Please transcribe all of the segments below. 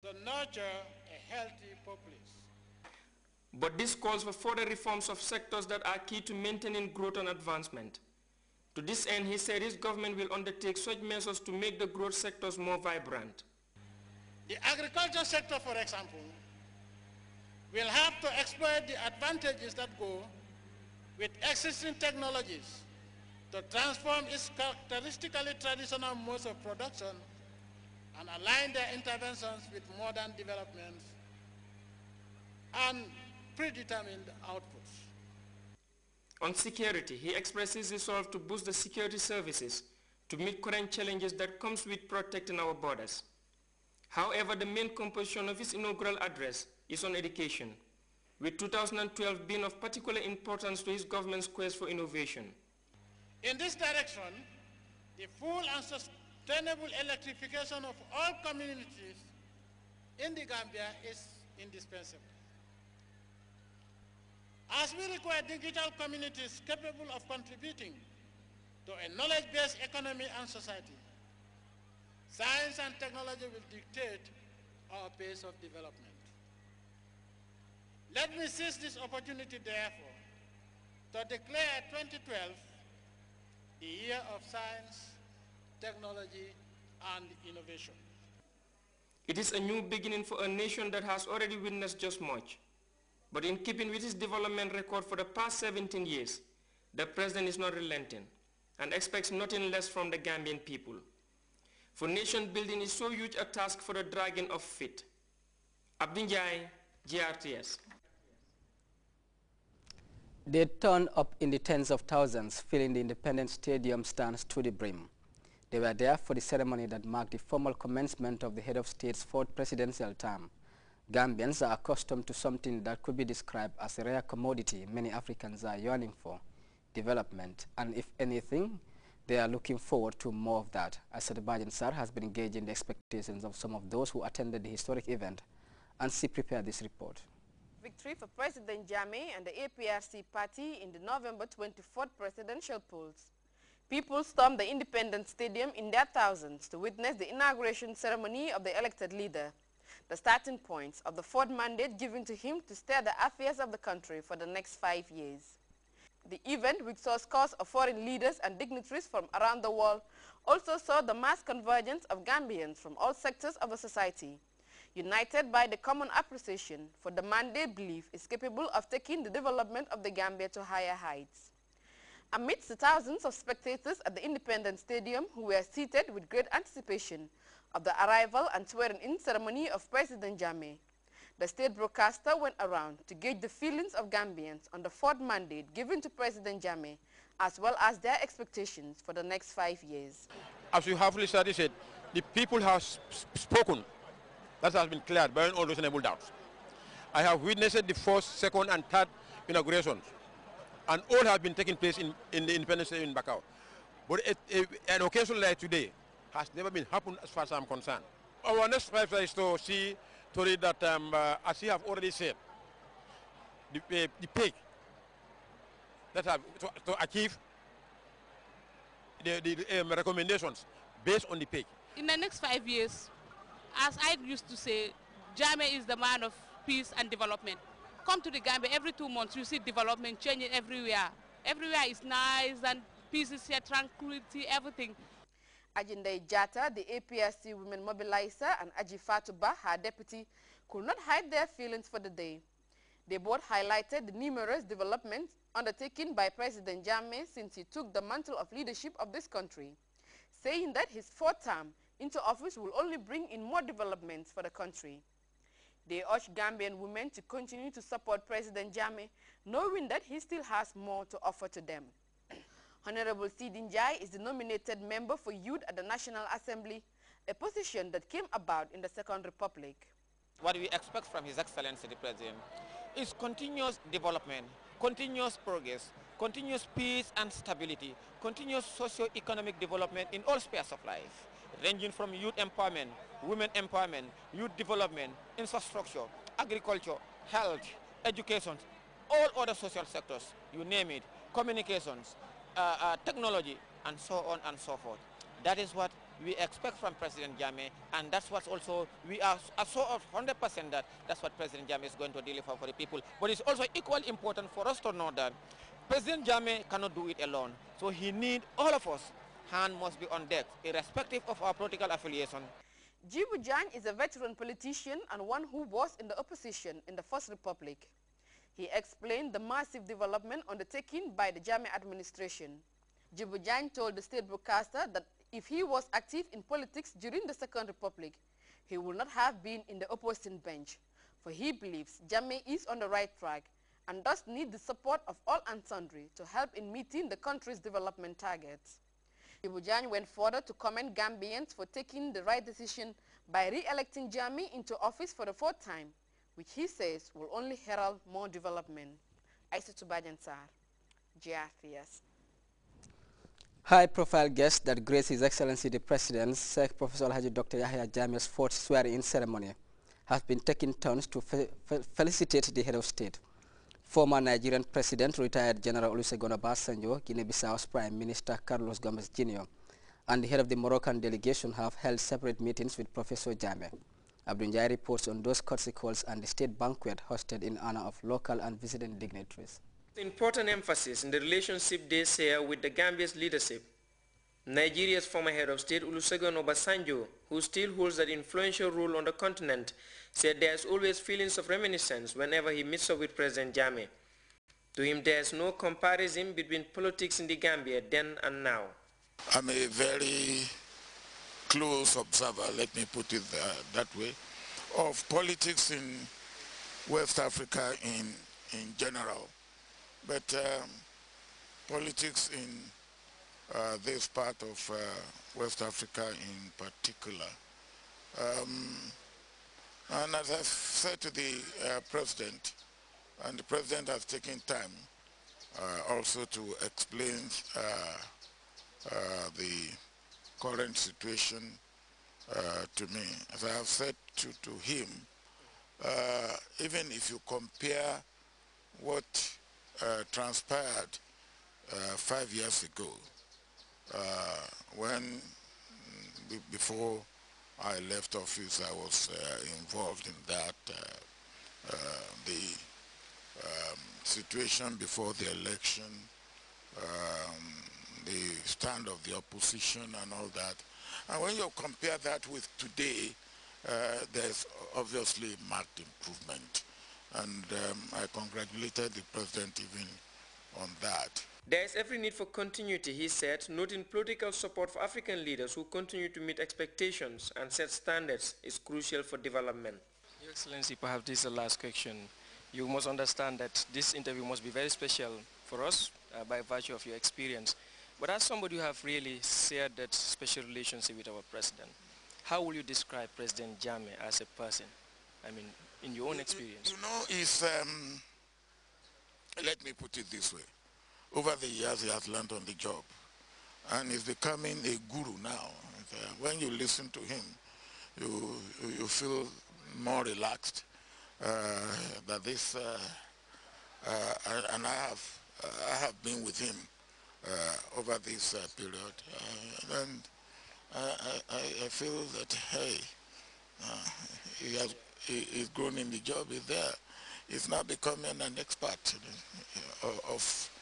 to nurture a healthy populace. But this calls for further reforms of sectors that are key to maintaining growth and advancement. To this end, he said his government will undertake such measures to make the growth sectors more vibrant. The agriculture sector, for example, will have to exploit the advantages that go with existing technologies to transform its characteristically traditional modes of production and align their interventions with modern developments and predetermined outputs. On security, he expresses resolve to boost the security services to meet current challenges that comes with protecting our borders. However, the main composition of his inaugural address is on education, with 2012 being of particular importance to his government's quest for innovation. In this direction, the full and sustainable electrification of all communities in the Gambia is indispensable. As we require digital communities capable of contributing to a knowledge-based economy and society, science and technology will dictate our pace of development. Let me seize this opportunity, therefore, to declare 2012 the year of science, technology, and innovation. It is a new beginning for a nation that has already witnessed just much. But in keeping with his development record for the past 17 years, the president is not relenting and expects nothing less from the Gambian people. For nation building is so huge a task for the dragon of feet. Abdinjai, Grts. They turned up in the tens of thousands, filling the Independence Stadium stands to the brim. They were there for the ceremony that marked the formal commencement of the head of state's fourth presidential term. Gambians are accustomed to something that could be described as a rare commodity many Africans are yearning for, development, and if anything, they are looking forward to more of that, as Bajan Sar has been engaging the expectations of some of those who attended the historic event, and she prepared this report. Victory for President Jammeh and the APRC party in the November 24th presidential polls. People stormed the Independence Stadium in their thousands to witness the inauguration ceremony of the elected leader, the starting points of the fourth mandate given to him to steer the affairs of the country for the next 5 years. The event, which saw scores of foreign leaders and dignitaries from around the world, also saw the mass convergence of Gambians from all sectors of the society, united by the common appreciation for the man they believe is capable of taking the development of the Gambia to higher heights. Amidst the thousands of spectators at the Independence Stadium who were seated with great anticipation of the arrival and swearing-in ceremony of President Jammeh, the state broadcaster went around to gauge the feelings of Gambians on the fourth mandate given to President Jammeh, as well as their expectations for the next 5 years. As you have already said, the people have spoken. That has been cleared beyond all reasonable doubts. I have witnessed the first, second, and third inaugurations, and all have been taking place in the Independence Day in Bakau. But an occasion like today has never been happened as far as I'm concerned. Our next step is to see to read that, as you have already said, the peak that have to achieve the recommendations based on the peak. In the next 5 years, as I used to say, Jammeh is the man of peace and development. Come to the Gambia every 2 months, you see development changing everywhere. Everywhere is nice and peace is here, tranquility, everything. Ajinde Jata, the APRC women mobilizer, and Aji Fatuba, her deputy, could not hide their feelings for the day. They both highlighted the numerous developments undertaken by President Jammeh since he took the mantle of leadership of this country, saying that his fourth term into office will only bring in more developments for the country. They urged Gambian women to continue to support President Jammeh, knowing that he still has more to offer to them. Honorable Sidin Jai is the nominated member for youth at the National Assembly, a position that came about in the Second Republic. What we expect from His Excellency the President is continuous development, continuous progress, continuous peace and stability, continuous socio-economic development in all spheres of life, ranging from youth empowerment, women empowerment, youth development, infrastructure, agriculture, health, education, all other social sectors, you name it, communications, technology, and so on and so forth. That is what we expect from President Jammeh, and that's what also we are so of 100% that that's what President Jammeh is going to deliver for the people. But it's also equally important for us to know that President Jammeh cannot do it alone. So he needs all of us. Hand must be on deck, irrespective of our political affiliation. Jibu Jan is a veteran politician and one who was in the opposition in the First Republic. He explained the massive development undertaken by the Jammeh administration. Jibu Jan told the state broadcaster that if he was active in politics during the Second Republic, he would not have been in the opposition bench, for he believes Jammeh is on the right track and does need the support of all and sundry to help in meeting the country's development targets. Jibu Jan went further to commend Gambians for taking the right decision by re-electing Jammeh into office for the fourth time, which he says will only herald more development. Aissatou Badian Sarr, GRTS. High-profile guest that graced His Excellency the President, Sheikh Professor Alhaji Dr. Yahya Jammeh's fourth swearing-in ceremony, has been taking turns to felicitate the head of state. Former Nigerian President, retired General Olusegun Obasanjo, Guinea-Bissau's Prime Minister Carlos Gomez Jr., and the head of the Moroccan delegation have held separate meetings with Professor Jammeh. Abdul Njai reports on those courtesy calls and the state banquet hosted in honor of local and visiting dignitaries. Important emphasis in the relationship they share with the Gambia's leadership. Nigeria's former head of state, Olusegun Obasanjo, who still holds an influential role on the continent, said there is always feelings of reminiscence whenever he meets up with President Jammeh. To him, there is no comparison between politics in the Gambia then and now. I'm a very close observer, let me put it that way, of politics in West Africa in general. But politics in this part of West Africa in particular. And as I've said to the President, and the President has taken time also to explain the current situation to me. As I have said to him, even if you compare what transpired 5 years ago, when before I left office, I was involved in that. The situation before the election, the stand of the opposition and all that. And when you compare that with today, there's obviously marked improvement. And I congratulated the President even on that. There is every need for continuity, he said, noting political support for African leaders who continue to meet expectations and set standards is crucial for development. Your Excellency, perhaps this is the last question. You must understand that this interview must be very special for us by virtue of your experience. But as somebody who have really shared that special relationship with our President, how will you describe President Jammeh as a person? I mean, in your own experience. You know, it's, let me put it this way. Over the years, he has learned on the job. And he's becoming a guru now. When you listen to him, you feel more relaxed. That this, and I have been with him over this period. And I feel that, hey, he's grown in the job, he's there. He's now becoming an expert of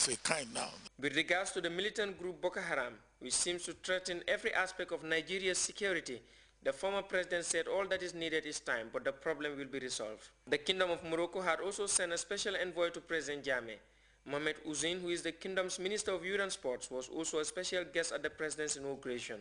a kind now. With regards to the militant group Boko Haram, which seems to threaten every aspect of Nigeria's security, the former president said all that is needed is time, but the problem will be resolved. The Kingdom of Morocco had also sent a special envoy to President Jammeh. Mohamed Ouzine, who is the kingdom's Minister of Youth and Sports, was also a special guest at the president's inauguration.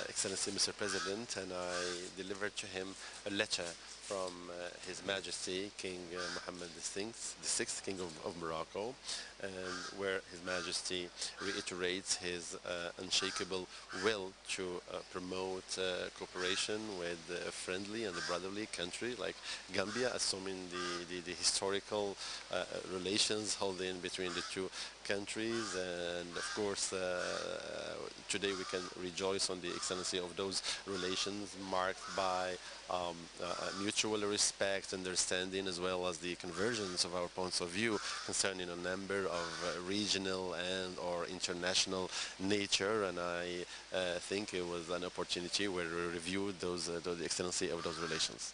Excellency Mr. President, and I delivered to him a letter from His Majesty King Mohammed VI, King of Morocco, and where His Majesty reiterates his unshakable will to promote cooperation with a friendly and a brotherly country like Gambia, assuming the historical relations holding between the two countries. And of course, today we can rejoice on the Excellency, of those relations marked by mutual respect, understanding, as well as the convergence of our points of view concerning a number of regional and or international nature. And I think it was an opportunity where we reviewed the excellency of those relations.